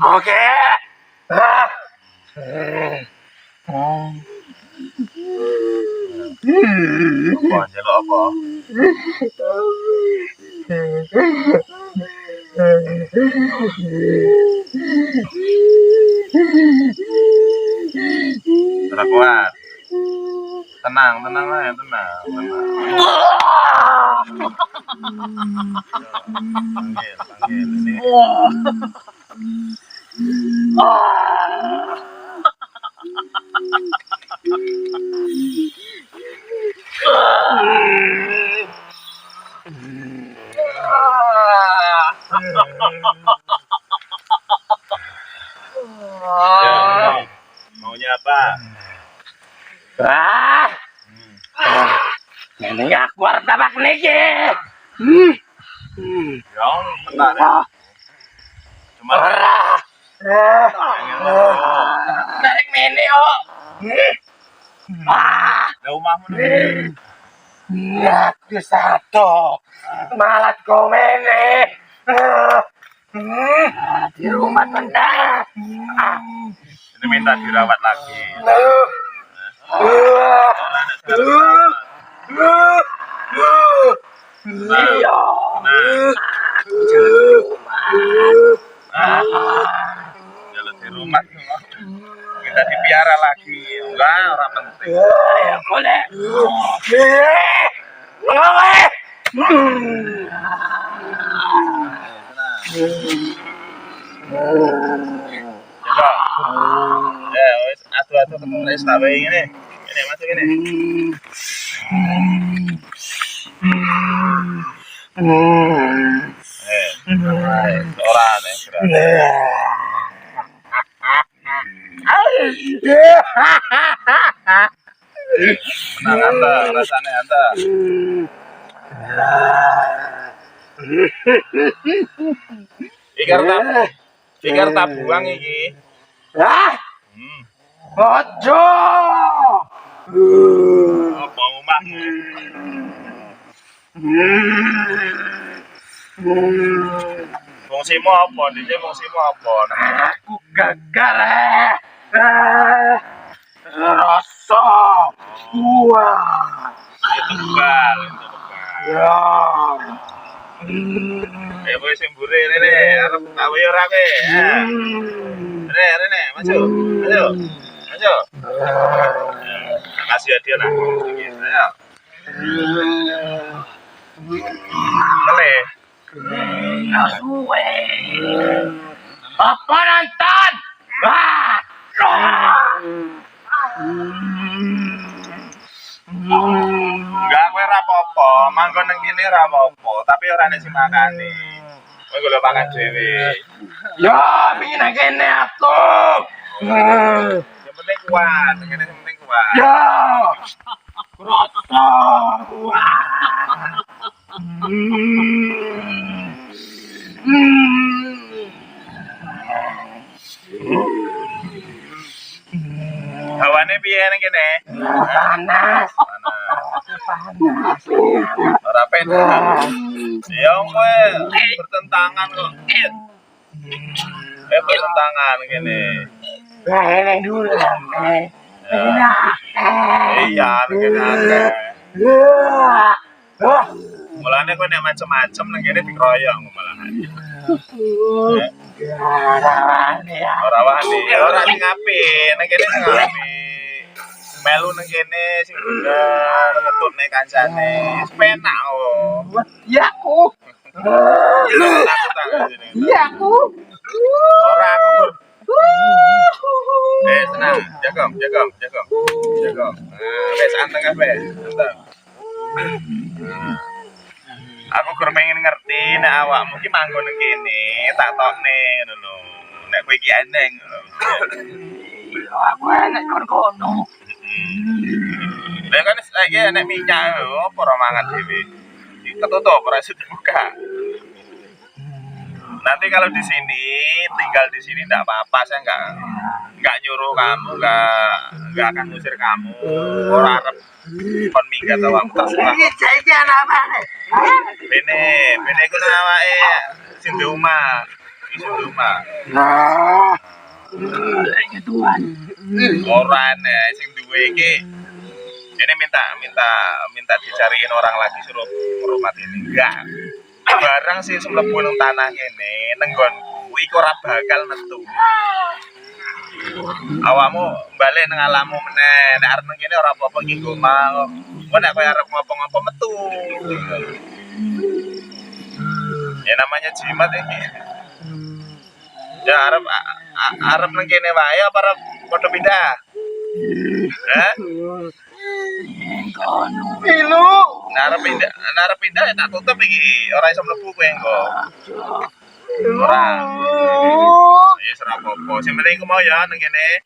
Oke. Apa njaluk apa? Ora kuat. Tenang ae, tenang. Panggil ini. Ya, maunya apa? Ini aku arep tabak niki. Ya, bentar. Cuma Tarik mene kok. ada omahmu nih. Aku satu. Malah kau mene. Di rumah tenda. Ini minta dirawat lagi. Iya. Jalan di rumah kita dipiara lagi. Enggak, orang penting. Ya boleh. Coba. Ya, wis adu-adu ketemu wis tak wae ngene. Ini masuk ini. Ora nih. Menang anda, rasanya anda. Pikir tabungan iki. Ojo. Apa omahmu? Fungsimu apa? Dene fungsimu apa? Aku gagal. Rasa. Wah. Itu kebal. Ya kowe sing mburi rene arep gawe ora kowe. Rene, maju. Ayo. Ayo. Kasih hadiah lah. Ayo. Mele. Suwe. Apa nonton? Wah. Enggak kowe ora apa-apa, manggon nang kene ora apa-apa, tapi ora nek sing makane. Kowe golek makan dhewe. Ya, pingin nang kene aku. Yang penting kuat, ngene sing penting kuat. Ya. Rata. Hawane piye nang kene? Panas. Panas. Ora penak. Ya kowe bertentangan kok. Bertentangan kene. Lah ini dulu nih. Iya, kene akeh. Mulane kowe nek macem-macem nang kene dikeroyok malahan. Ora wani, ora sing apik, nang kene sing apik. Melu nang kene sing bener, ngetutne kancane. Wis penak kok. Ya aku. Ya aku. Ora aku. Tenang, jagong. Wes anteng kabeh, anteng. Aku kurang pengen ngerti nek awakmu ki manggon nang kene, tak tokne ngono lho. Nek kowe iki eneng ngono. Aku enak kono. Lah kan lagi nek minyak opo ora mangan dhewe. Ketutup ora iso dibuka. Nanti kalau di sini tinggal di sini enggak apa-apa, saya enggak nyuruh kamu, enggak akan ngusir kamu. Ora arep kon minggat awakmu terserah. Iki ana apa? Bene iku nang awake sing di omah. Iki sing di omah. Nah. Ya Tuhan. Ora nek sing duwe iki. Ini minta dicariin orang lagi suruh rumah ini. Enggak. Barang sih mlebu nang tanah kene nenggonku iku ora bakal metu. Awakmu balik nang alammu meneh. Nek arep nang kene ora apa-apa iki nggo omah. Kok nek kowe arep ngopo-ngopo metu. Ya namanya jimat iki. Ya arep nang kene wae apa arep padha pindah? Hah? Pilu. Arep pindah ya tak tutup iki. Ora iso mlebu kowe engko. Ora. Ya ora apa-apa. Sing penting iku mau ya nang kene.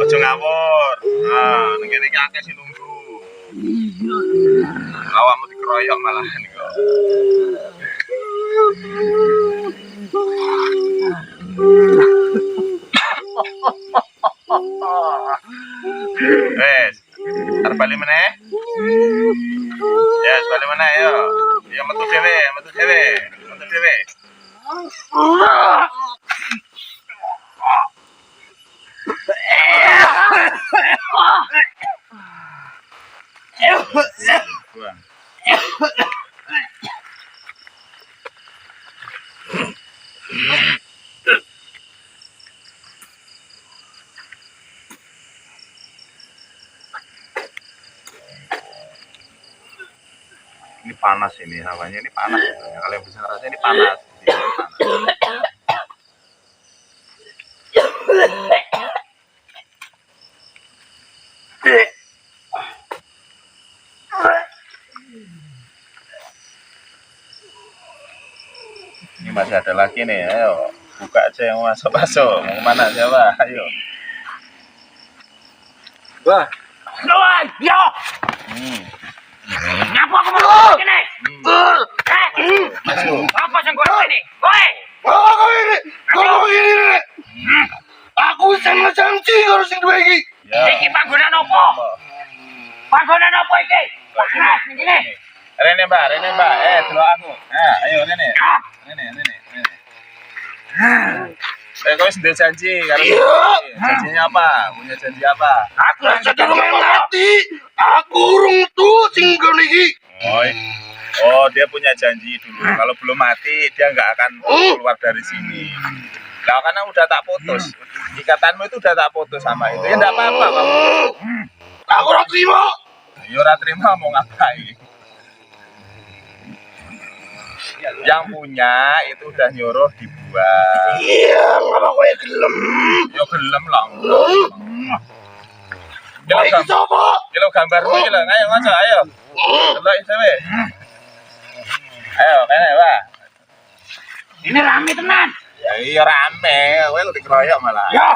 Aja ngawur. Nah, nang kene iki akeh sing nunggu. Awakmu dikeroyok malahan kok. Wes, arep bali meneh? Ya, bali meneh yo. Ya metu dhewe. Buang. Ini panas ini hawanya, ini panas ya. Kalian bisa ngerasain ini panas. Ini masih ada lagi nih, ayo buka aja yang masuk. Mau kemana siapa? Ayo. Wah. Tuhan, yo. Ngapa aku mau kene? Masuk. Apa sing kowe ini? Kowe. Kok ini? Aku sama janji karo sing duwe iki. Ya. Iki panggonan apa? Panggonan apa iki? Panas ning kene. Rene mbak, delok aku. Nah, ayo Rene. Rene. Kau sudah janji, karena janjinya apa? Punya janji apa? Aku Sedurunge mati, aku urung tuh sing nggon iki. Oi, Oh, dia punya janji dulu. Kalau belum mati, dia nggak akan keluar dari sini. Nah, karena udah tak putus. Ikatanmu itu udah tak putus sama itu. Ya nggak apa-apa kamu. Aku ora terima. Ya ora terima mau ngapain. Yang punya itu udah nyuruh dibuang. Iya, ngapa kowe gelem? Ya gelem lah. Kowe iki sapa? Kilo gambarmu iki lho. Ayo ngaco, ayo. Delok iki dhewe. Ayo, kene, Pak. Ini rame tenan. Ya iya rame, kowe lu dikeroyok malah. Ya,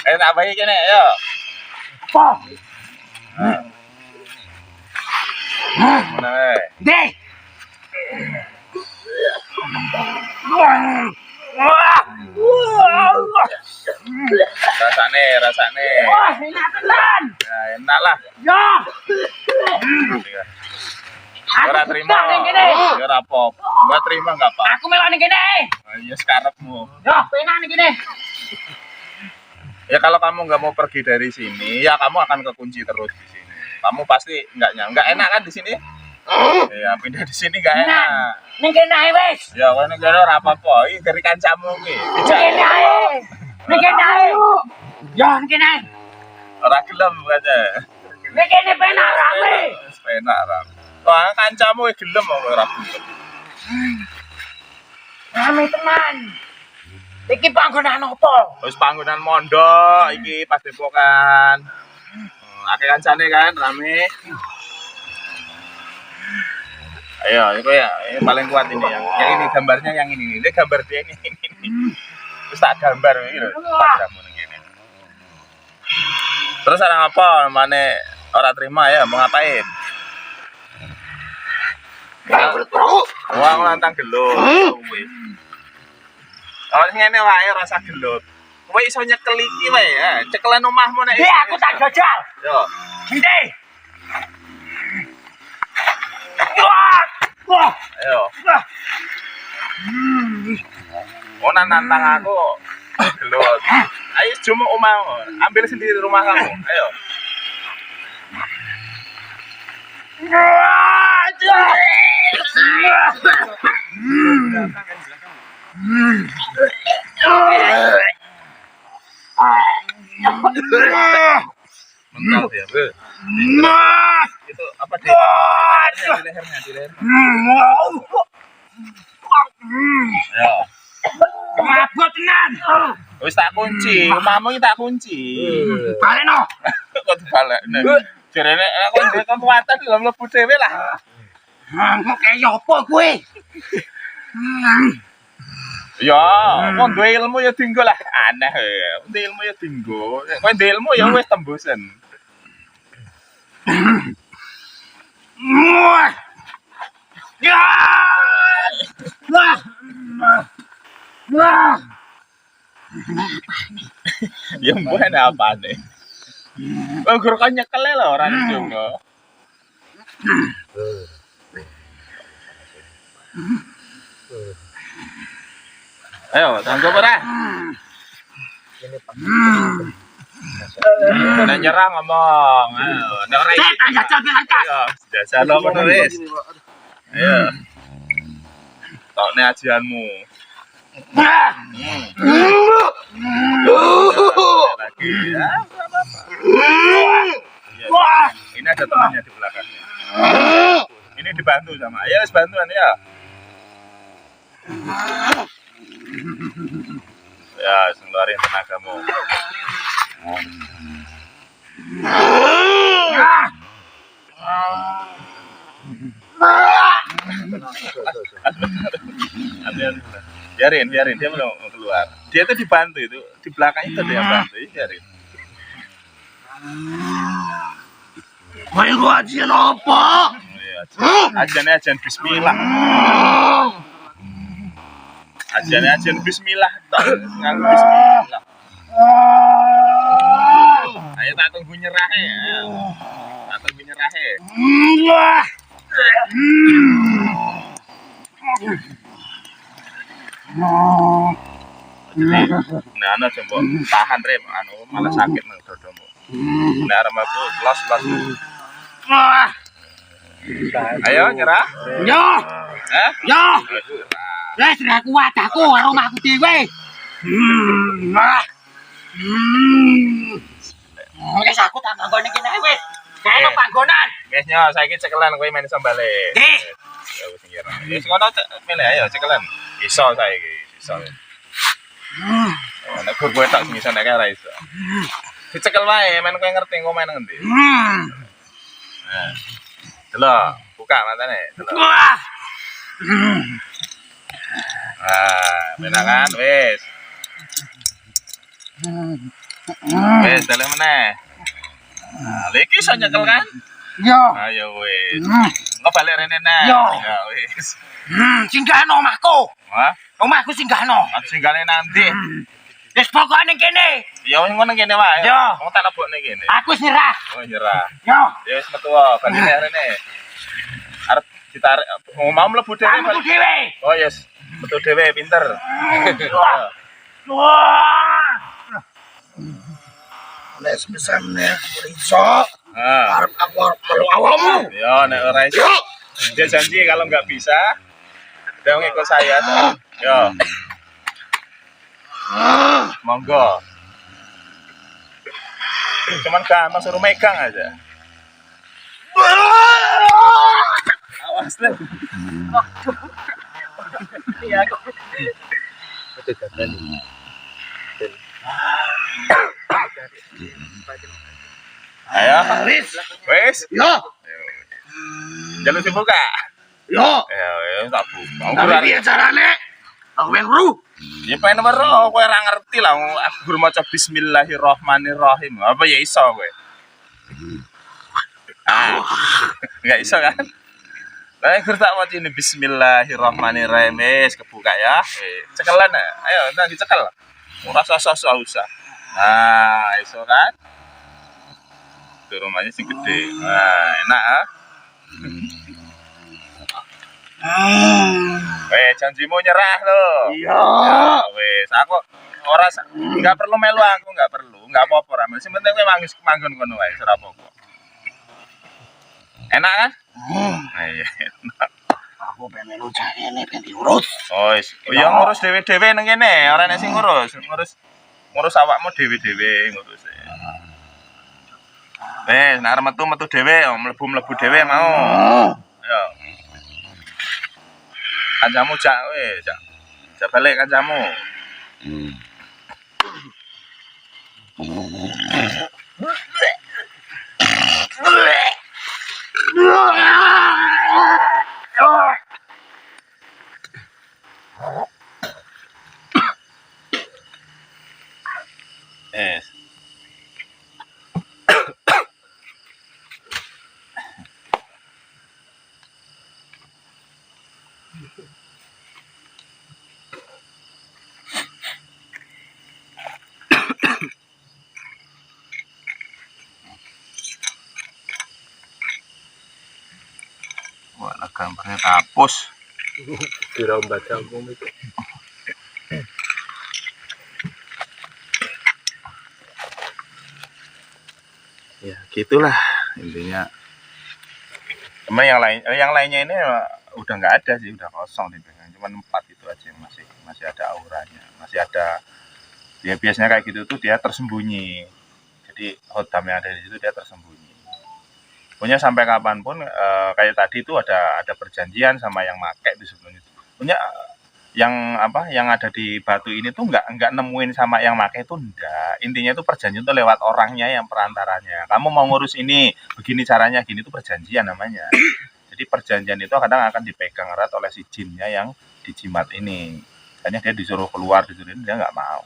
Ayo tak bayi kene, ayo. apa? Mana wae? Deh. Wah. Rasane. Wah, enak tenan. Ya enak lah. Ya. Ora terima. tak ning kene. Ya ora apa. Enggak terima enggak apa. Aku melok ning kene. Ya sekarepmu. Ya, penak ning kene. Ya kalau kamu nggak mau pergi dari sini, ya kamu akan kekunci terus di sini. Kamu pasti nggak enak kan di sini? Ya pindah di sini nggak enak. Ning kene ae wis. Ya kene kene ora apa-apa. Iki dari kancamu iki. Ning kene ae. Ning kene ae. Ya, ning kene ae. Ora gelem aja. Ning kene penak rame. Penak rame. Wah, kancamu gelem kok ora gelem. Rame tenan. Iki panggonan apa? Wis panggonan mondok iki pas depokan. Akeh kancane kan rame. Ayo, itu ya, ini paling kuat ini yang ini gambarnya yang ini gambar dia ini. Terus tak gambar ini lho, padamu ngene. Terus orang apa namanya orang terima ya, mau ngapain? Wah, nantang gelut. Kalau ngene wae rasa gelut. Kowe iso nyekel iki wae ya, cekelan omahmu nek. Aku tak jajal. Yo. Gini. Wah. Ayo. Mau nantang aku gelut. Ayo cuma omahmu, ambil sendiri rumah kamu. Ayo. Mental ya, Bu. Itu apa di lehernya, di leher. Ya. Mabuk tenan. Wis tak kunci, omahmu iki tak kunci. Baleno. Kok dibalekne. Jarene aku ndek kekuatan lho mlebu dhewe lah. Kok kaya apa kowe? Ya, kok duwe ilmu ya dinggo lah. Aneh ya. Duwe ilmu ya dinggo. Kowe duwe ilmu ya wis tembusen. Ya. Wah. Wah. Ya mbone apane? Oh, guru kan nyekel lho ora njunggo. Ayo, tanggo ora? Nek nyerang ngomong. Ayo, nek ora iki. Ayo, jasa lo ngono wis. Ayo. Tokne ajianmu. Lagi ya. Wah. Ini ada temannya di belakangnya. Ini dibantu sama. Ayo, bantuan ya. Ya, ngeluarin tenagamu. Biarin dia belum mau keluar. Dia tuh dibantu itu di belakang itu dia bantu, biarin. Kowe ku ajian apa? Ajan bismillah. Ajan bismillah. Nganggo bismillah. Ayo tak tunggu nyerah ya. Tak tunggu nyerah ya. Nah, ana coba tahan rem anu malah sakit nang dodomu. Nah, arep aku los. Ayo nyerah. Yo, Hah? yo. Wes ra kuat aku karo omahku dhewe. Wes aku tak nggone kene wis. Gak ono panggonan. Guys nyo, saiki cekelan kowe main sambale. Nggih. Ya wis ngira. Wis ngono milih ayo cekelan. Iso saiki, iso. Nek gur kowe tak sing iso nek ora iso. Dicekel wae, men kowe ngerti engko main ngendi. Nah. Delok, buka matane, delok. Wah. Menangan wis. Wis dalem meneh. Nah, iki iso nyekel kan? Yo. Ayo wis. Engko balik rene neh. Yo. Ya wis. Singgahno omahku. Wah, Omahku singgahno. singgane nanti. Wis pokoke ning kene. Ya wis ngono kene wae. Yo. Wong tak lebokne kene. Aku wis nyerah. Oh nyerah. Yo. Ya wis metu wae, balik neh rene. Arep ditarik mau mlebu dhewe. Aku dhewe. Oh yes, metu dhewe pinter. Wah. Nek sebisa meneh aku iso, Nah, arep aku arep melu awakmu. ya nek ora iso. Yo. Dia janji kalau nggak bisa, dia ngikut saya. Yo, monggo. Cuman gampang suruh megang aja. Awas deh. Iya, aku. Ayo, Wis. wes. Yo. Jalur dibuka. Yo. Ya, tak buka. Tapi piye carane? Aku yang ru. Ya pengen nomor kowe ora ngerti lah aku gur maca bismillahirrahmanirrahim. Apa ya iso kowe? Ah. Enggak iso kan? Lah gur tak waca ini bismillahirrahmanirrahim. Wis kebuka ya. Cekelan ya. Ayo nang dicekel. Ora usah. Nah, iso kan? Itu rumahnya sing gede. Nah, enak ah. Wes janjimu nyerah lo. Iya. Ya, wes aku ora enggak perlu melu aku, enggak perlu. Enggak apa-apa ra. Sing penting kowe manggon kono wae, ora apa-apa. Enak kan? Nah, iya. Enak. Aku pengen melu jarene ben diurus. Oh, wis. Oh, ya ngurus dhewe-dhewe nang kene, ora nek sing ngurus. Ngurus awakmu dhewe-dhewe ngurus. Wes, nek arep metu dhewe, mlebu dhewe mau. Ya. Kancamu jak wis, jak balik kancamu. Yes. Wah, gambarnya hapus. Dirombat kampung itu. Ya, gitulah intinya. Cuma yang lainnya ini udah nggak ada sih, udah kosong dipegang. Cuma 4 itu aja yang masih ada auranya, masih ada. Ya biasanya kayak gitu tuh dia tersembunyi. Jadi hodam yang ada di situ dia tersembunyi. Punya sampai kapanpun kayak tadi itu ada perjanjian sama yang make di sebelumnya. Punya yang ada di batu ini tuh nggak nemuin sama yang make itu enggak. Intinya itu perjanjian tuh lewat orangnya yang perantaranya. Kamu mau ngurus ini, begini caranya, gini itu perjanjian namanya. Jadi perjanjian itu kadang akan dipegang erat oleh si jinnya yang dijimat ini. Hanya dia disuruh keluar, disuruh ini dia nggak mau.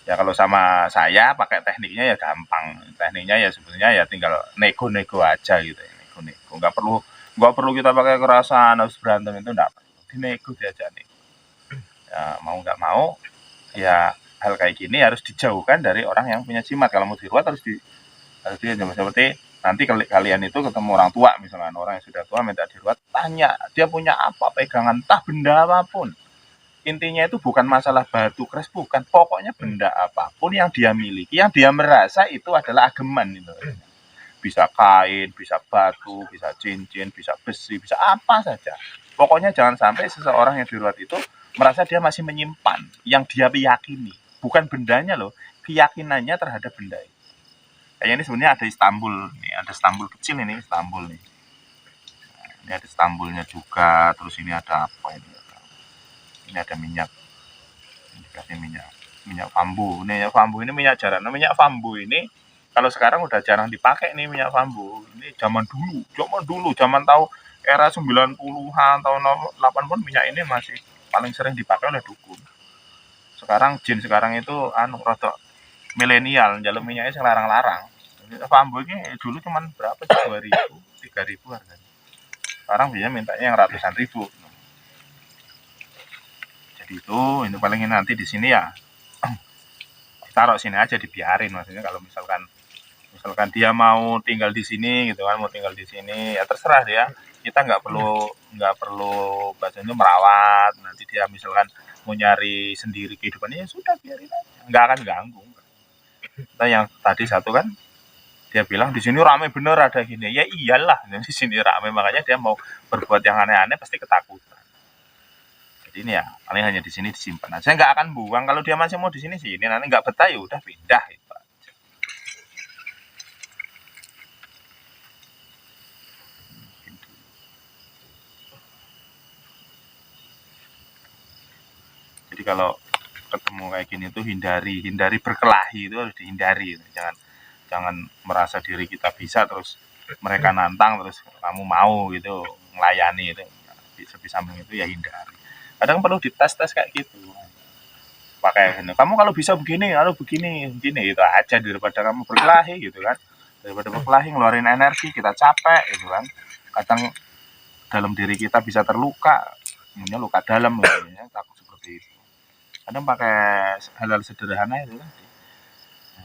Ya kalau sama saya pakai tekniknya ya gampang. Tekniknya ya sebenarnya ya tinggal nego-nego aja gitu ya. Nego-nego. Nggak perlu kita pakai kekerasan, harus berantem itu enggak perlu. Dinego diajak nih. Ya, mau nggak mau ya hal kayak gini harus dijauhkan dari orang yang punya jimat. Kalau mau diruat harus dijauh. Seperti nanti kalian itu ketemu orang tua misalnya, orang yang sudah tua minta diruat, tanya dia punya apa pegangan, entah benda apapun. Intinya itu bukan masalah batu keras, bukan, pokoknya benda apapun yang dia miliki, yang dia merasa itu adalah ageman itu. bisa kain, bisa batu, bisa cincin, bisa besi, bisa apa saja. Pokoknya jangan sampai seseorang yang diruat itu merasa dia masih menyimpan yang dia yakini, bukan bendanya loh, keyakinannya terhadap benda itu. Kayak ini sebenarnya ada Istanbul nih, ada Istanbul kecil ini, Istanbul nih. Ini ada Istanbulnya juga, terus ini ada apa ini? Ini ada minyak, ini dikasih minyak bambu. Ini minyak bambu ini minyak jarang. Nah, minyak bambu ini kalau sekarang udah jarang dipakai nih minyak bambu. Ini zaman dulu, zaman tahu era 90-an tahun 80-an minyak ini masih paling sering dipakai oleh dukun. Sekarang jin sekarang itu rada milenial, njaluk minyaknya sing larang-larang. Bambu ini dulu cuman berapa sih? 2.000, 3.000 harganya. Sekarang biasanya mintanya yang ratusan ribu. Jadi itu paling nanti di sini ya taruh sini aja, dibiarin. Maksudnya kalau misalkan dia mau tinggal di sini gitu kan, mau tinggal di sini ya terserah dia. Kita nggak perlu bahasanya merawat. Nanti dia misalkan mau nyari sendiri kehidupannya, ya sudah biarin aja, nggak akan ganggu. Nah, yang tadi satu kan dia bilang di sini rame bener ada gini, ya iyalah di sini rame, makanya dia mau berbuat yang aneh-aneh pasti ketakutan. Jadi ini ya paling hanya di sini disimpan aja, nggak akan buang. Kalau dia masih mau di sini sini, nanti nggak betah ya udah pindah gitu. Jadi kalau ketemu kayak gini tuh hindari berkelahi, itu harus dihindari. Jangan merasa diri kita bisa terus mereka nantang terus kamu mau gitu melayani itu. Sebisa mungkin itu ya hindari. Kadang perlu dites kayak gitu. Pakai kamu kalau bisa begini, kalau begini itu aja daripada kamu berkelahi gitu kan. Daripada berkelahi ngeluarin energi, kita capek gitu kan. Kadang dalam diri kita bisa terluka, namanya luka dalam ya, takut seperti itu. Kadang pakai hal-hal sederhana itu kan.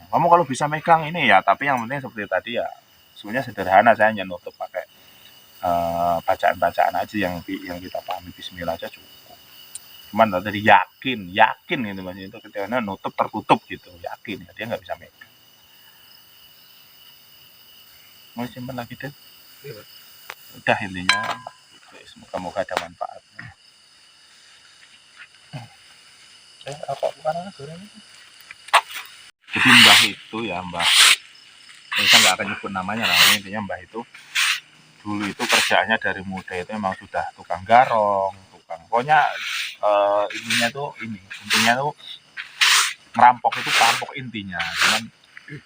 Kamu kalau bisa megang ini ya, tapi yang penting seperti tadi ya, sebenarnya sederhana, saya hanya nutup pakai bacaan-bacaan aja yang kita pahami, bismillah aja cukup. Cuman tadi yakin gitu mas, itu ketika nutup tertutup gitu, yakin ya dia nggak bisa megang. Mau simpan lagi deh. Udah intinya, semoga ada manfaatnya. Apa bukan goreng? Jadi Mbah itu ya kita nggak akan nyebut namanya lah, intinya Mbah itu dulu itu kerjaannya dari muda itu memang sudah tukang garong, pokoknya intinya tuh merampok itu perampok intinya. Cuman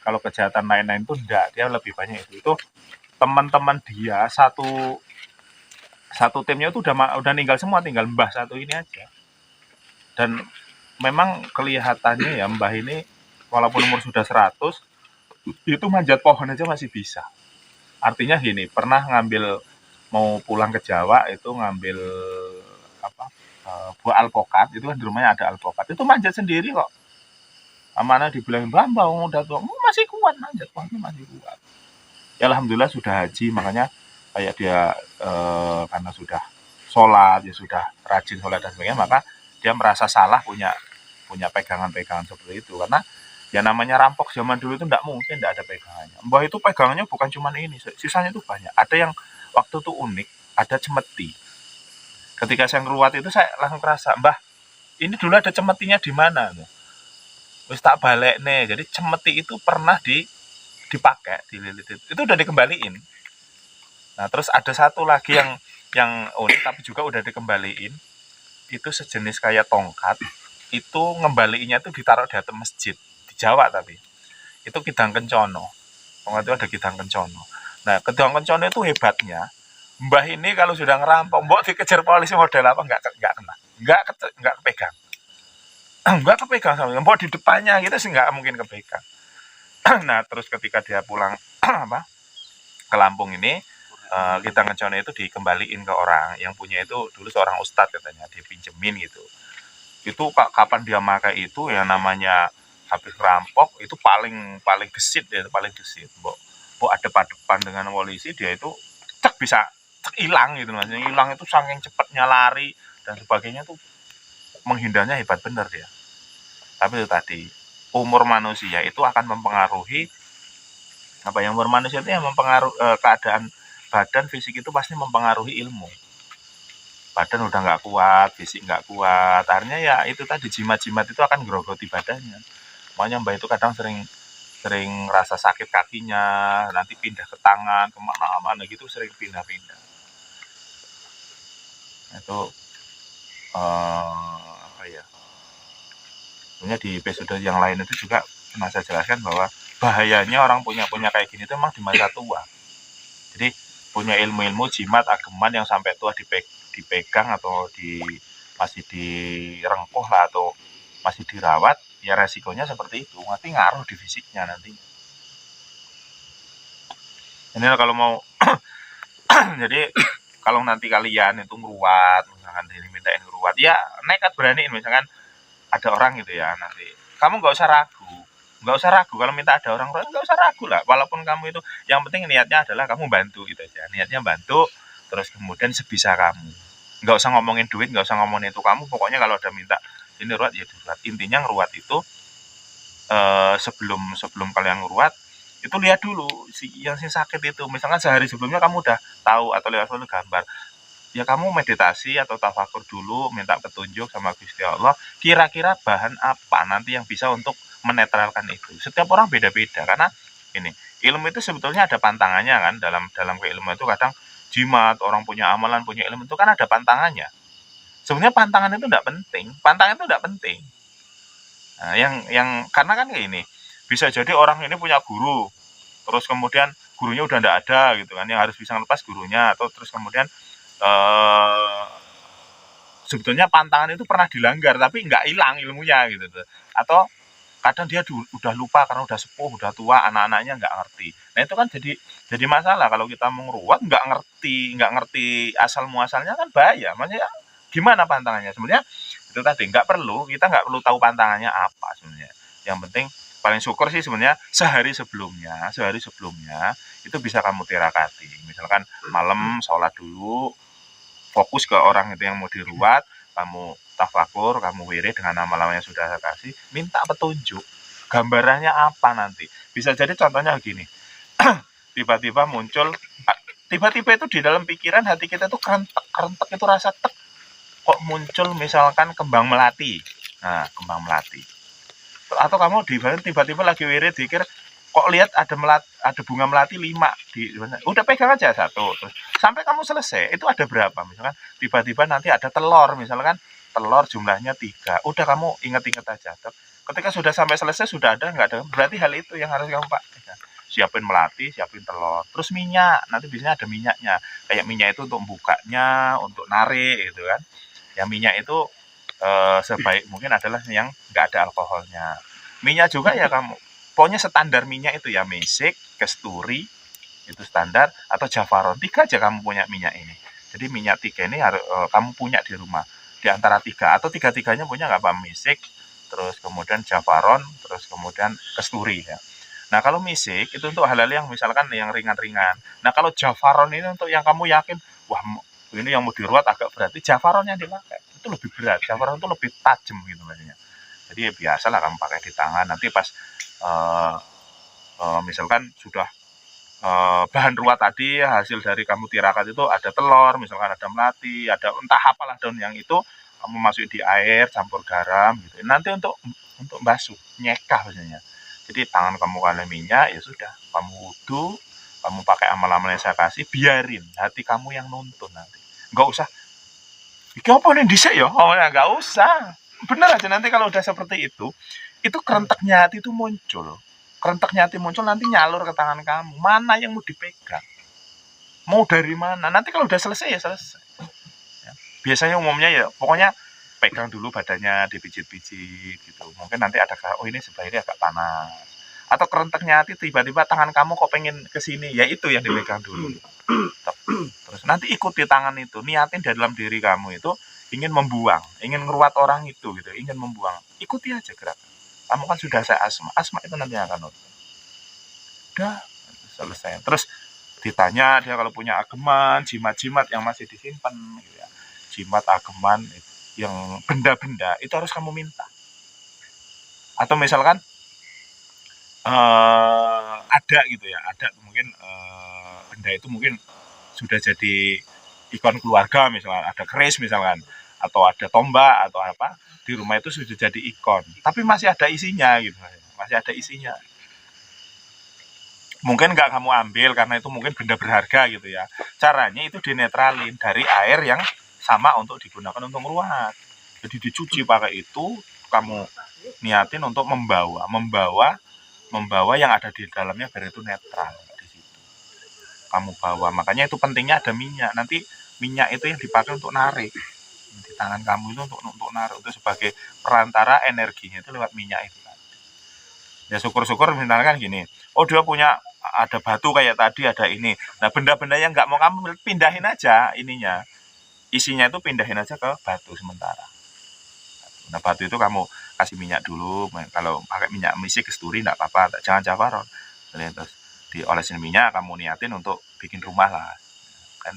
kalau kejahatan lain-lain tuh enggak, dia lebih banyak itu teman-teman dia satu timnya itu udah ninggal semua, tinggal Mbah satu ini aja. Dan memang kelihatannya ya Mbah ini walaupun umur sudah 100 itu manjat pohon aja masih bisa. Artinya gini, pernah mau pulang ke Jawa itu ngambil buah alpokat, itu kan di rumahnya ada alpokat, itu manjat sendiri kok. Mana dibilang Bambang udah tua, masih kuat manjat pohonnya, masih kuat. Ya alhamdulillah sudah haji, makanya kayak dia karena sudah sholat, ya sudah rajin sholat dan sebagainya, maka dia merasa salah punya pegangan-pegangan seperti itu. Karena ya namanya rampok zaman dulu itu tidak mungkin tidak ada pegangannya. Mbah itu pegangannya bukan cuma ini, sisanya itu banyak. Ada yang waktu itu unik, ada cemeti. Ketika saya ngeruat itu saya langsung kerasa, Mbah ini dulu ada cemetinya di mana? Wis tak balik nih. Jadi cemeti itu pernah dipakai, dililit itu udah dikembaliin. Nah terus ada satu lagi yang unik tapi juga udah dikembaliin. Itu sejenis kayak tongkat, itu ngembaliinnya itu ditaruh di atas masjid di Jawa, tapi itu Kidang Kencono. Tongkat itu ada Kidang Kencono. Nah Kidang Kencono itu hebatnya, Mbah ini kalau sudah ngerampok, mbok dikejar polisi model apa nggak kena, nggak kepegang, nggak kepegang sama, mbok di depannya gitu sih nggak mungkin kepegang. Nah terus ketika dia pulang ke Lampung ini, Kidang Kencono itu dikembaliin ke orang yang punya, itu dulu seorang ustadz katanya, dipinjemin gitu. Itu kapan dia pakai itu yang namanya habis rampok itu paling gesit ya, paling gesit. Mbok adep-adepan dengan polisi, dia itu bisa hilang gitu, maksudnya hilang itu saking cepatnya lari dan sebagainya tuh, menghindarnya hebat bener dia. Tapi itu tadi umur manusia itu akan mempengaruhi Apa yang bermanusia itu yang mempengaruhi keadaan badan fisik itu pasti mempengaruhi ilmu. Badan udah nggak kuat, fisik nggak kuat, akhirnya ya itu tadi jimat-jimat itu akan grogoti badannya. Makanya Mbak itu kadang sering sering rasa sakit kakinya, nanti pindah ke tangan, kemana-mana gitu sering pindah-pindah. Itu apa ya? Sebenarnya di episode yang lain itu juga pernah saya jelaskan bahwa bahayanya orang punya kayak gini itu memang di masa tua. Jadi punya ilmu-ilmu jimat ageman yang sampai tua dipegang atau masih direngkuh lah atau masih dirawat, ya resikonya seperti itu, nanti ngaruh di fisiknya nanti. Ini kalau mau jadi kalau nanti kalian itu ngeruat, misalkan dimintain ngeruat, ya nekat beraniin, misalkan ada orang gitu ya, nanti kamu nggak usah ragu kalau minta ada orang nggak usah ragu lah, walaupun kamu itu yang penting niatnya adalah kamu bantu gitu aja, niatnya bantu, terus kemudian sebisa kamu, nggak usah ngomongin duit, nggak usah ngomongin itu, kamu pokoknya kalau udah minta ini ruat ya diruat. Intinya ngeruat itu sebelum kalian ngeruat itu lihat dulu yang sakit itu, misalkan sehari sebelumnya kamu udah tahu atau lewat gambar, ya kamu meditasi atau tafakur dulu, minta petunjuk sama Gusti Allah, kira-kira bahan apa nanti yang bisa untuk menetralkan itu. Setiap orang beda-beda, karena ini ilmu itu sebetulnya ada pantangannya kan, dalam keilmuan itu kadang jimat, orang punya amalan, punya ilmu itu kan ada pantangannya. Sebenarnya pantangan itu tidak penting. Nah, yang karena kan kayak ini, bisa jadi orang ini punya guru, terus kemudian gurunya udah tidak ada gitu kan, yang harus bisa ngelepas gurunya, atau terus kemudian sebetulnya pantangan itu pernah dilanggar tapi nggak hilang ilmunya gitu tuh. Atau kadang dia udah lupa karena udah sepuh, udah tua, anak-anaknya nggak ngerti. Nah itu kan jadi masalah kalau kita mau ngeruat nggak ngerti asal muasalnya, kan bahaya. Maksudnya gimana pantangannya? Sebenarnya itu tadi kita nggak perlu tahu pantangannya apa sebenarnya. Yang penting paling syukur sih sebenarnya sehari sebelumnya itu bisa kamu tirakati. Misalkan malam sholat dulu, fokus ke orang itu yang mau diruat, kamu tafakur, kamu wirid dengan nama-nama yang sudah saya kasih, minta petunjuk gambarannya apa nanti. Bisa jadi contohnya begini, tiba-tiba muncul, tiba-tiba itu di dalam pikiran hati kita itu kerentek itu rasa tek, kok muncul misalkan kembang melati. Nah, kembang melati. Atau kamu tiba-tiba lagi wirid dikir, kok lihat ada bunga melati 5 udah pegang aja 1, terus sampai kamu selesai itu ada berapa, misalkan tiba-tiba nanti ada telur, misalkan telur jumlahnya 3, udah kamu inget-inget aja. Ketika sudah sampai selesai sudah ada nggak ada, berarti hal itu yang harus kamu pakai. Siapin melati, siapin telur, terus minyak, nanti biasanya ada minyaknya, kayak minyak itu untuk bukanya, untuk narik gitu kan. Yang minyak itu sebaik mungkin adalah yang nggak ada alkoholnya. Minyak juga ya kamu pokoknya standar minyak itu ya mesik, kasturi itu standar, atau javaron, 3 aja kamu punya minyak ini. Jadi minyak 3 ini harus kamu punya di rumah, di antara 3 atau 3-3-nya punya nggak apa, mesik, terus kemudian javaron, terus kemudian kasturi ya. Nah kalau mesik itu untuk hal-hal yang misalkan yang ringan-ringan. Nah kalau javaron ini untuk yang kamu yakin, wah ini yang mau diruat agak berarti, javaron yang dipakai itu lebih berat, javaron itu lebih tajam gitu maksudnya. Jadi ya biasalah kamu pakai di tangan, nanti pas misalkan sudah bahan ruat tadi hasil dari kamu tirakat itu ada telur, misalkan ada melati, ada entah apalah daun yang itu kamu masukin di air campur garam gitu. Nanti untuk basuh, nyekah maksudnya. Jadi tangan kamu kena minyak, ya sudah kamu wudu, kamu pakai amal-amal yang saya kasih, biarin hati kamu yang nuntun nanti. Nggak usah, iki apa nih dhisik ya? Oh, nggak usah. Bener aja nanti kalau udah seperti itu kerenteknya hati itu muncul. Kerenteknya hati muncul nanti nyalur ke tangan kamu. Mana yang mau dipegang? Mau dari mana? Nanti kalau udah selesai ya selesai. Ya. Biasanya umumnya ya pokoknya pegang dulu badannya, dipijit-pijit gitu. Mungkin nanti ada, oh ini sebenarnya agak panas. Atau kerenteknya hati tiba-tiba tangan kamu kok pengen ke sini, ya itu yang dipegang dulu. Terus nanti ikuti tangan itu, niatin dalam diri kamu itu ingin membuang, ingin ngeruat orang itu gitu, ingin membuang. Ikuti aja gerakan. Kamu kan sudah saya asma itu nanti akan nonton. Udah selesai. Terus ditanya dia kalau punya ageman, jimat-jimat yang masih disimpan gitu ya. Jimat ageman yang benda-benda itu harus kamu minta. Atau misalkan ada gitu ya, ada mungkin benda itu mungkin sudah jadi ikon keluarga, misalkan ada keris misalkan, atau ada tombak atau apa di rumah itu sudah jadi ikon, tapi masih ada isinya gitu, masih ada isinya. Mungkin nggak kamu ambil karena itu mungkin benda berharga gitu ya. Caranya itu dinetralin dari air yang sama untuk digunakan untuk meruat. Jadi dicuci pakai itu, kamu niatin untuk membawa yang ada di dalamnya biar itu netral di situ. Kamu bawa, makanya itu pentingnya ada minyak. Nanti minyak itu yang dipakai untuk narik di tangan kamu itu untuk narik, untuk sebagai perantara energinya itu lewat minyak itu. Ya syukur-syukur misalkan gini, oh dia punya ada batu kayak tadi, ada ini. Nah benda-benda yang nggak mau kamu pindahin aja ininya, isinya itu pindahin aja ke batu sementara. Nah batu itu kamu kasih minyak dulu, kalau pakai minyak misi kesturi nggak apa-apa, jangan jawaron. Terus diolesin minyak, kamu niatin untuk bikin rumah lah, kan.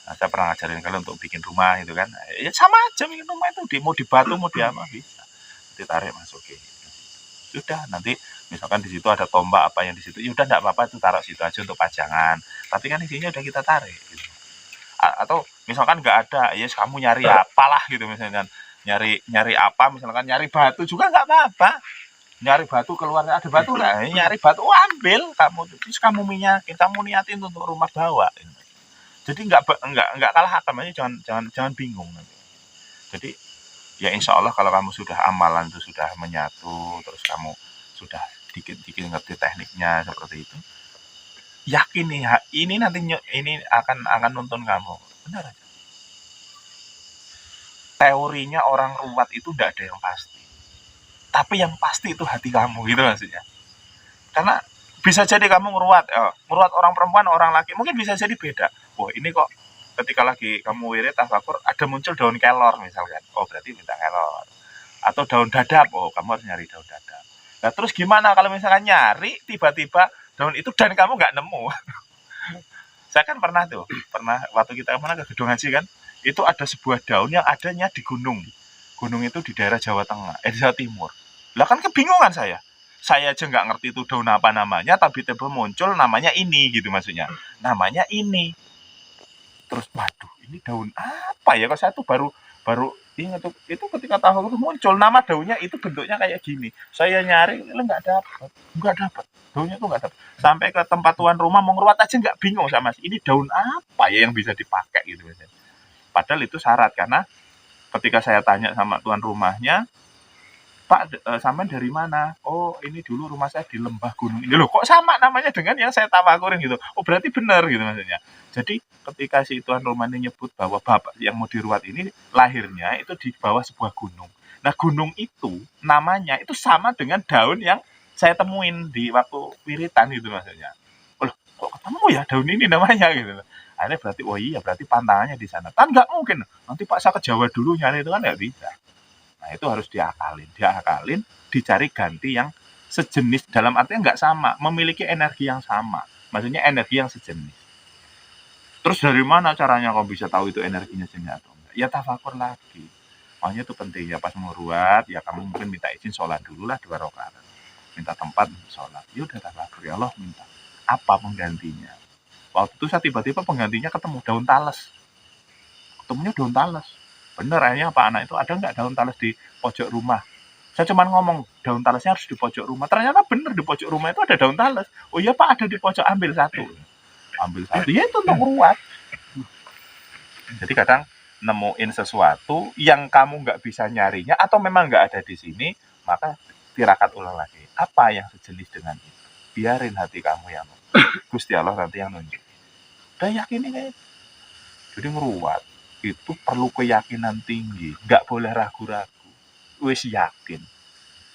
Nah, saya pernah ngajarin kalian untuk bikin rumah itu kan, ya sama aja bikin rumah itu, mau di batu mau di apa bisa, ditarik masukin. Sudah, nanti misalkan di situ ada tombak apa yang di situ, ya udah enggak apa-apa itu taruh situ aja untuk pajangan. Tapi kan isinya udah kita tarik gitu. Atau misalkan nggak ada, ya yes, kamu nyari apalah gitu misalkan. Nyari apa misalkan nyari batu juga nggak apa-apa. Nyari batu keluarnya ada batu lah, nyari batu ambil kamu, terus kamu minyakin, kamu niatin untuk rumah bawa. Jadi nggak kalah akan, jangan bingung nanti. Jadi ya insya Allah kalau kamu sudah amalan itu sudah menyatu, terus kamu sudah dikit-dikit ngerti tekniknya seperti itu, yakin nih ini nanti ini akan nuntun kamu, benar aja. Teorinya orang ruwat itu tidak ada yang pasti, tapi yang pasti itu hati kamu gitu maksudnya. Karena bisa jadi kamu ngeruat orang perempuan, orang laki, mungkin bisa jadi beda. Wah ini kok ketika lagi kamu wirid tafakur ada muncul daun kelor misalkan, oh berarti minta kelor. Atau daun dadap, oh kamu harus nyari daun dadap. Nah terus gimana kalau misalkan nyari tiba-tiba daun itu dan kamu nggak nemu? Saya kan pernah waktu kita kemana ke Gedung Haji kan, itu ada sebuah daun yang adanya di gunung itu di daerah Jawa Tengah, di Jawa Timur. Lah kan kebingungan saya aja nggak ngerti itu daun apa namanya, tapi tiba muncul namanya ini gitu, maksudnya namanya ini. Terus waduh ini daun apa ya, kok saya tuh baru ingat tuh, itu ketika tahu itu muncul nama daunnya itu bentuknya kayak gini. Saya nyari nggak dapat daunnya tuh, nggak dapat. Sampai ke tempat tuan rumah mau ngeruat aja nggak, bingung sama ini daun apa ya yang bisa dipakai gitu. Padahal itu syarat, karena ketika saya tanya sama tuan rumahnya, Pak, sampean dari mana? Oh, ini dulu rumah saya di lembah gunung ini. Loh, kok sama namanya dengan yang saya tawakurin gitu. Oh, berarti benar gitu maksudnya. Jadi, ketika si tuan rumah ini nyebut bahwa bapak yang mau diruat ini lahirnya itu di bawah sebuah gunung. Nah, gunung itu namanya itu sama dengan daun yang saya temuin di waktu wiritan gitu maksudnya. Loh, kok ketemu ya daun ini namanya gitu. Akhirnya berarti, oh iya, berarti pantangannya di sana. Kan nggak mungkin. Nanti Pak saya ke Jawa dulu nyari itu kan nggak bisa. Nah itu harus diakalin, dicari ganti yang sejenis, dalam artinya nggak sama, memiliki energi yang sama, maksudnya energi yang sejenis. Terus dari mana caranya kau bisa tahu itu energinya sejenis atau enggak? Ya tafakur lagi. Makanya itu penting ya, pas mau ruat, ya kamu mungkin minta izin sholat dulu lah 2 rakaat. Minta tempat sholat, ya udah tafakur, ya Allah minta apa penggantinya. Waktu itu saya tiba-tiba penggantinya ketemu daun talas. Ketemunya daun talas. Bener akhirnya Pak anak itu, ada nggak daun talas di pojok rumah? Saya cuma ngomong daun talasnya harus di pojok rumah. Ternyata bener di pojok rumah itu ada daun talas. Oh iya Pak, ada di pojok, ambil satu. Ya itu untuk ruat. Jadi kadang nemuin sesuatu yang kamu nggak bisa nyarinya atau memang nggak ada di sini, maka tirakat ulang lagi. Apa yang sejenis dengan itu? Biarin hati kamu yang Gusti Allah nanti yang nunjuk. Udah yakini kayak itu. Jadi ngeruat itu perlu keyakinan tinggi, nggak boleh ragu-ragu, wis yakin.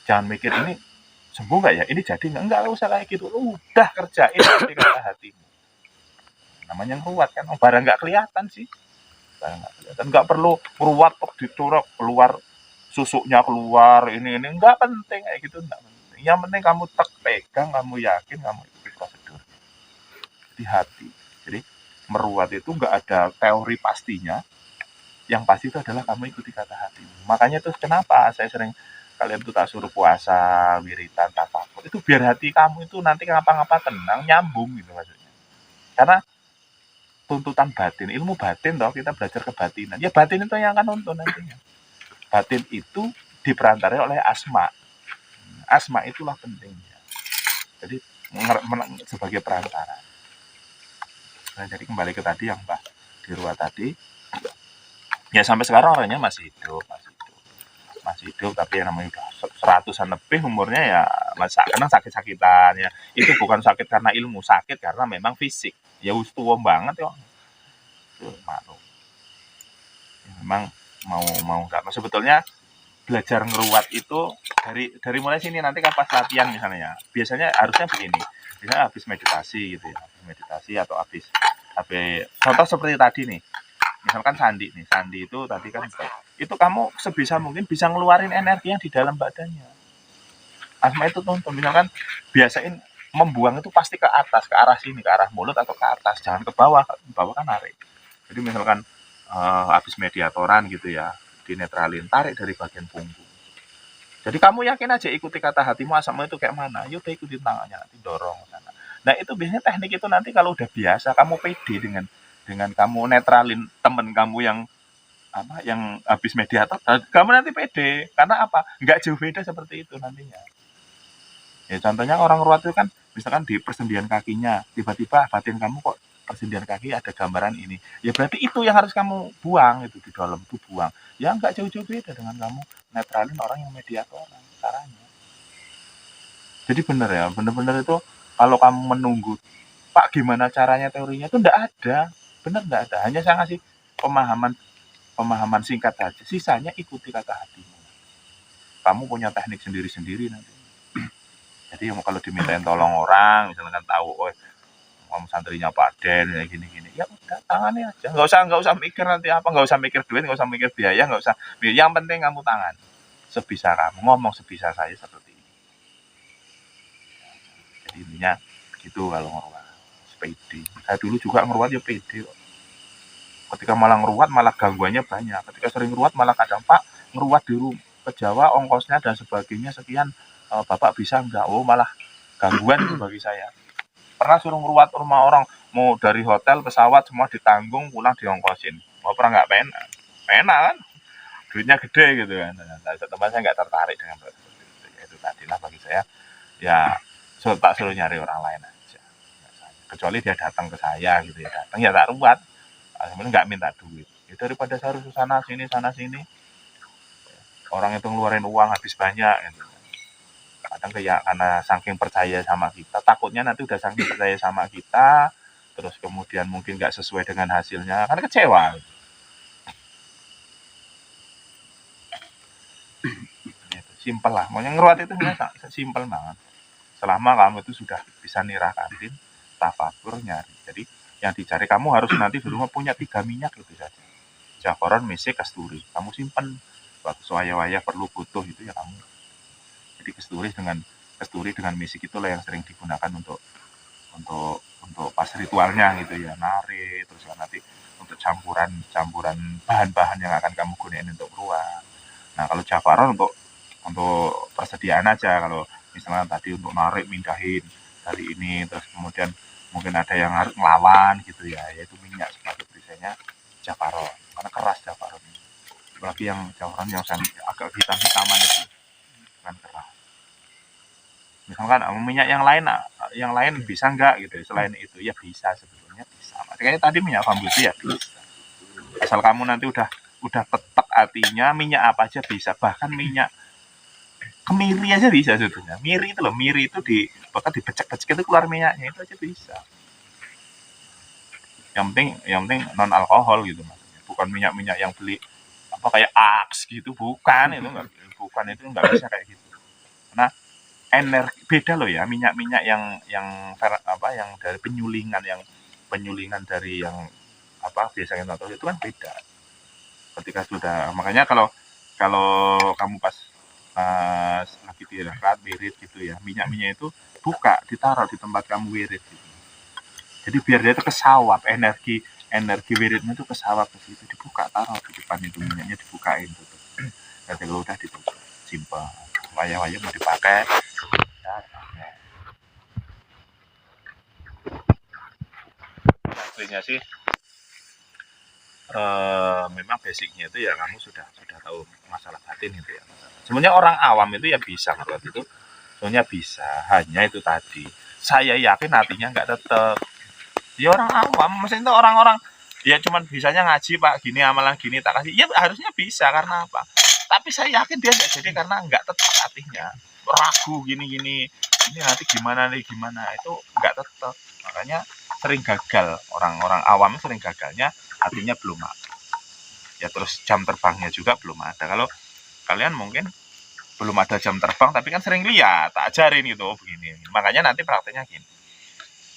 Jangan mikir ini sembuh nggak ya, ini jadi nggak usah kayak gitu, udah kerjain seperti kata hatimu. Namanya ngeruat kan, barang nggak kelihatan sih, nggak perlu ngeruat kok dicorok keluar susuknya keluar, ini nggak penting kayak gitu, nggak penting. Yang penting kamu pegang, kamu yakin, kamu ikuti prosedur di hati. Jadi meruat itu nggak ada teori pastinya. Yang pasti itu adalah kamu ikuti kata hatimu. Makanya itu kenapa saya sering kalian tuh tak suruh puasa, wiritan, tafakur. Itu biar hati kamu itu nanti ngapa-ngapa tenang, nyambung gitu maksudnya. Karena tuntutan batin, ilmu batin toh kita belajar kebatinan. Ya batin itu yang akan nuntun nantinya. Batin itu diperantarai oleh asma. Asma itulah pentingnya. Jadi sebagai perantara. Nah, jadi kembali ke tadi yang Mbak Dirwa tadi, ya sampai sekarang orangnya masih hidup, tapi yang namanya udah seratusan lebih umurnya ya karena sakit-sakitan ya. Itu bukan sakit karena ilmu, sakit karena memang fisik. Ya wis tua banget ya. Tuh, maklum. Ya, memang mau nggak. Sebetulnya belajar ngeruat itu dari mulai sini nanti kan pas latihan misalnya. Biasanya harusnya begini. Misalnya habis meditasi gitu ya. Meditasi atau habis contoh seperti tadi nih. Misalkan Sandi itu tadi kan itu kamu sebisa mungkin bisa ngeluarin energi yang di dalam badannya. Asma itu tuntun, misalkan biasain membuang itu pasti ke atas, ke arah sini, ke arah mulut atau ke atas, jangan ke bawah kan narik. Jadi misalkan habis mediatoran gitu ya, dinetralin, tarik dari bagian punggung. Jadi kamu yakin aja ikuti kata hatimu, asma itu kayak mana, yuk ikutin tangannya, nanti dorong sana. Nah itu biasanya teknik itu nanti kalau udah biasa, kamu pede dengan kamu netralin temen kamu yang habis mediator, kamu nanti pede. Karena apa? Nggak jauh beda seperti itu nantinya. Ya contohnya orang ruwat itu kan, misalkan di persendian kakinya, tiba-tiba batin kamu kok persendian kaki ada gambaran ini. Ya berarti itu yang harus kamu buang, itu di dalam itu buang. Ya nggak jauh-jauh beda dengan kamu netralin orang yang mediatoran caranya. Jadi bener ya, bener-bener itu kalau kamu menunggu, Pak gimana caranya teorinya, itu nggak ada. Bener nggak ada, hanya saya ngasih pemahaman singkat saja, sisanya ikuti kata hatimu. Kamu punya teknik sendiri-sendiri nanti. Jadi kalau dimintain tolong orang, misalkan tahu, kamu santrinya Pak Den kayak gini-gini, ya udah tangani aja, nggak usah mikir nanti apa, nggak usah mikir duit, nggak usah mikir biaya, nggak usah. Yang penting kamu tangan, sebisa kamu ngomong sebisa saya seperti ini. Jadi intinya gitu kalau ngeruat. Pede. Saya dulu juga ngeruat ya pede kok. Ketika malah ngeruat malah gangguannya banyak. Ketika sering ngeruat malah kadang Pak ngeruat di ke Jawa ongkosnya dan sebagainya sekian, Bapak bisa enggak? Oh malah gangguan itu bagi saya. Pernah suruh ngeruat rumah orang, mau dari hotel pesawat semua ditanggung, pulang diongkosin. Mau pernah nggak penak? Penak kan? Duitnya gede gitu kan. Nah, teman saya nggak tertarik dengan itu. Ya, itu tadilah bagi saya ya tak suruh nyari orang lain aja. Kecuali dia datang ke saya gitu ya, datang ya tak ruat. Sebenarnya nggak minta duit. Ya, daripada saya harus sana sini, orang itu ngeluarin uang habis banyak gitu. Kadang kayak karena saking percaya sama kita, takutnya nanti udah saking percaya sama kita, terus kemudian mungkin nggak sesuai dengan hasilnya, kan kecewa. Gitu. Simpel lah, mau ngeruat itu simpel banget. Selama kamu itu sudah bisa nirakatin, tafakur, nyari. Jadi yang dicari kamu harus nanti di rumah punya 3 minyak gitu saja. Jafaron, mesik, kasturi. Kamu simpen waktu sewaya-waya perlu butuh itu ya kamu. Jadi kasturi dengan mesik itulah yang sering digunakan untuk pas ritualnya gitu ya, nari, terus ya nanti untuk campuran bahan-bahan yang akan kamu gunain untuk ruang. Nah kalau jafaron untuk persediaan aja, kalau misalnya tadi untuk narik mindahin dari ini, terus kemudian mungkin ada yang harus ngelawan gitu ya, yaitu minyak sebagai perisainya jafaron, karena keras jafaron ini. Apalagi yang jafaron yang agak hitam-hitaman itu kan keras. Misalkan minyak yang lain bisa nggak gitu, selain itu ya bisa, sebetulnya bisa. Makanya tadi minyak bambu itu ya bisa. Asal kamu nanti udah tetap hatinya, minyak apa aja bisa, bahkan minyak kemiri aja bisa sebetulnya. Miri itu bahkan dibecek-becek itu keluar minyaknya, itu aja bisa. Yang penting non alkohol gitu maksudnya. Bukan minyak yang beli apa kayak Axe gitu, bukan itu nggak bisa kayak gitu. Karena energi beda loh ya, minyak yang dari penyulingan dari yang biasanya itu kan beda. Ketika sudah, makanya kalau kamu pas lagi tirakat wirid gitu ya, minyak itu buka, ditaruh di tempat kamu wirid gitu. Jadi biar dia itu kesawap, energi wiridnya itu kesawap ke situ, dibuka, taruh di depan itu minyaknya, dibukain tutup. Dan kalau udah ditutup, simpel. wayah-wayah mau dipakai ya dipakai. Aslinya sih memang basicnya itu ya kamu sudah tahu masalah batin gitu ya. Sebenarnya orang awam itu ya bisa kalau itu sebenarnya bisa, hanya itu tadi saya yakin hatinya nggak tetap. Ya orang awam maksudnya itu orang-orang ya cuman bisanya ngaji pak gini amalan gini tak kasih ya harusnya bisa karena apa, tapi saya yakin dia nggak jadi karena nggak tetap hatinya, ragu gini ini nanti gimana itu nggak tetap, makanya sering gagal. Orang-orang awam sering gagalnya hatinya belum ada ya, terus jam terbangnya juga belum ada. Kalau kalian mungkin belum ada jam terbang tapi kan sering lihat, tak ajarin gitu begini, makanya nanti prakteknya gini,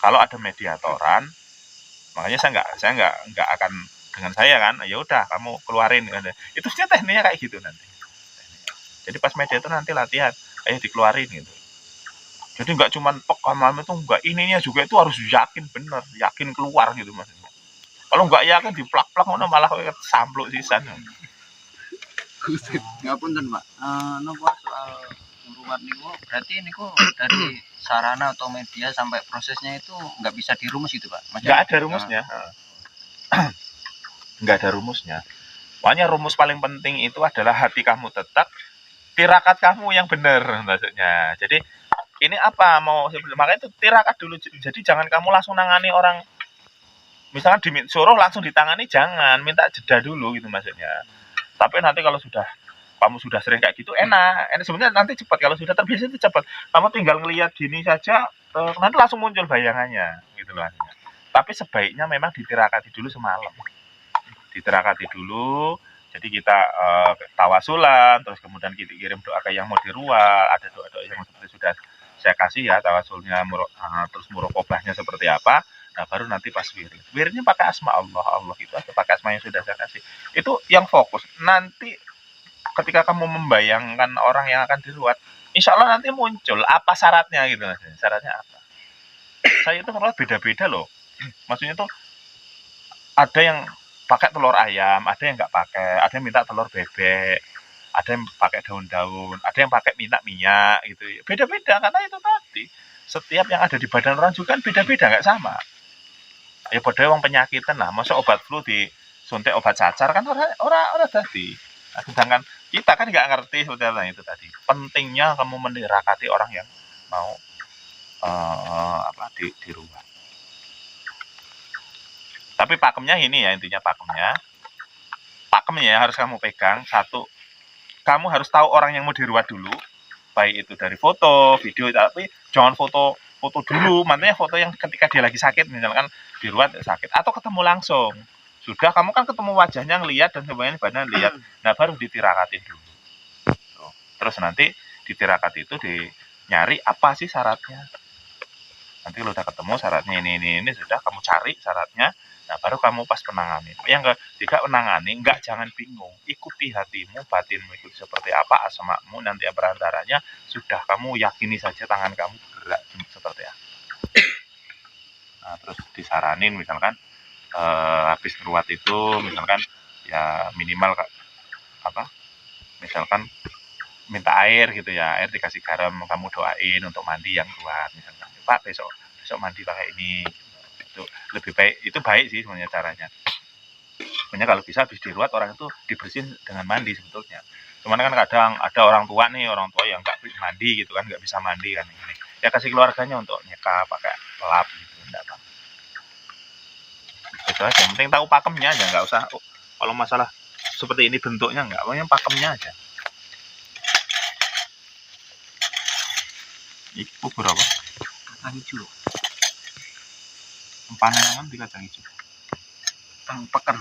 kalau ada mediatoran, makanya saya nggak akan dengan saya kan, ya udah kamu keluarin kan. Itu sebenarnya tekniknya kayak gitu nanti. Jadi pas mediator nanti latihan, ayo dikeluarin gitu. Jadi nggak cuman pekaman itu nggak, ininya juga itu harus yakin bener, yakin keluar gitu maksudnya. Kalau nggak yakin diplak-plak ngono malah sampluk sisan. Ngapunten Pak, nopo soal ngrumat niku berarti niku dari sarana atau media sampai prosesnya itu nggak bisa dirumus gitu Pak? Nggak ada rumusnya. Nggak ada rumusnya. Makanya rumus paling penting itu adalah hati kamu tetap, tirakat kamu yang benar maksudnya. Jadi ini apa mau, makanya itu tirakat dulu. Jadi jangan kamu langsung nangani orang, misalkan disuruh langsung ditangani, jangan, minta jeda dulu gitu maksudnya. Tapi nanti kalau kamu sudah sering kayak gitu enak sebenarnya, nanti cepat. Kalau sudah terbiasa itu cepat, kamu tinggal ngelihat gini saja nanti langsung muncul bayangannya gitu loh. Tapi sebaiknya memang ditirakati dulu semalam, ditirakati dulu. Jadi kita tawasulan, terus kemudian kita kirim doa ke yang mau diruat, ada doa-doa yang seperti sudah saya kasih ya, tawasulnya terus murokobahnya seperti apa. Nah baru nanti pas wiridnya pakai asma Allah itu aja, pakai asma yang sudah saya kasih, itu yang fokus. Nanti ketika kamu membayangkan orang yang akan diruat, insya Allah nanti muncul apa syaratnya gitu. Syaratnya apa, saya itu meruat beda-beda loh. Maksudnya tuh ada yang pakai telur ayam, ada yang nggak pakai, ada yang minta telur bebek, ada yang pakai daun-daun, ada yang pakai minyak gitu. Beda-beda karena itu tadi setiap yang ada di badan orang juga kan beda-beda, nggak sama. Ya padahal wong penyakitan lah, masa obat flu disuntik obat cacar kan orang tadi. Nah, sedangkan kita kan nggak ngerti sebetulnya itu tadi. Pentingnya kamu menirakati orang yang mau diruat. Tapi pakemnya ini ya, intinya pakemnya harus kamu pegang. Satu, kamu harus tahu orang yang mau diruat dulu, baik itu dari foto, video, tapi jangan foto dulu, makanya foto yang ketika dia lagi sakit, misalkan diruat sakit, atau ketemu langsung. Sudah kamu kan ketemu wajahnya, ngelihat dan semuanya badan lihat, nah baru ditirakatin dulu. Terus nanti ditirakati itu nyari apa sih syaratnya. Nanti kalau udah ketemu syaratnya ini sudah kamu cari syaratnya, nah baru kamu pas penangani. Yang ketiga penangani, jangan bingung, ikuti hatimu, batinmu ikuti seperti apa asmamu, nanti berantaranya sudah kamu yakini saja tangan kamu gerak seperti apa. Nah, terus disaranin misalkan habis ruat itu misalkan ya minimal misalkan minta air gitu ya, air dikasih garam, kamu doain untuk mandi yang ruat misalkan, Pak besok mandi pakai ini, itu lebih baik, itu baik sih sebenarnya caranya. Sebenarnya kalau bisa habis diruat orang itu dibersihin dengan mandi sebetulnya. Cuman kan kadang ada orang tua yang nggak mandi gitu kan, nggak bisa mandi kan, ini ya kasih keluarganya untuk nyeka pakai lap gitu, enggak apa. Itu aja, yang penting tahu pakemnya aja, nggak usah kalau masalah seperti ini bentuknya nggak, pokoknya pakemnya aja. Iku berapa? Kacang hijau. Empanengan di kacang hijau. Kacang peker.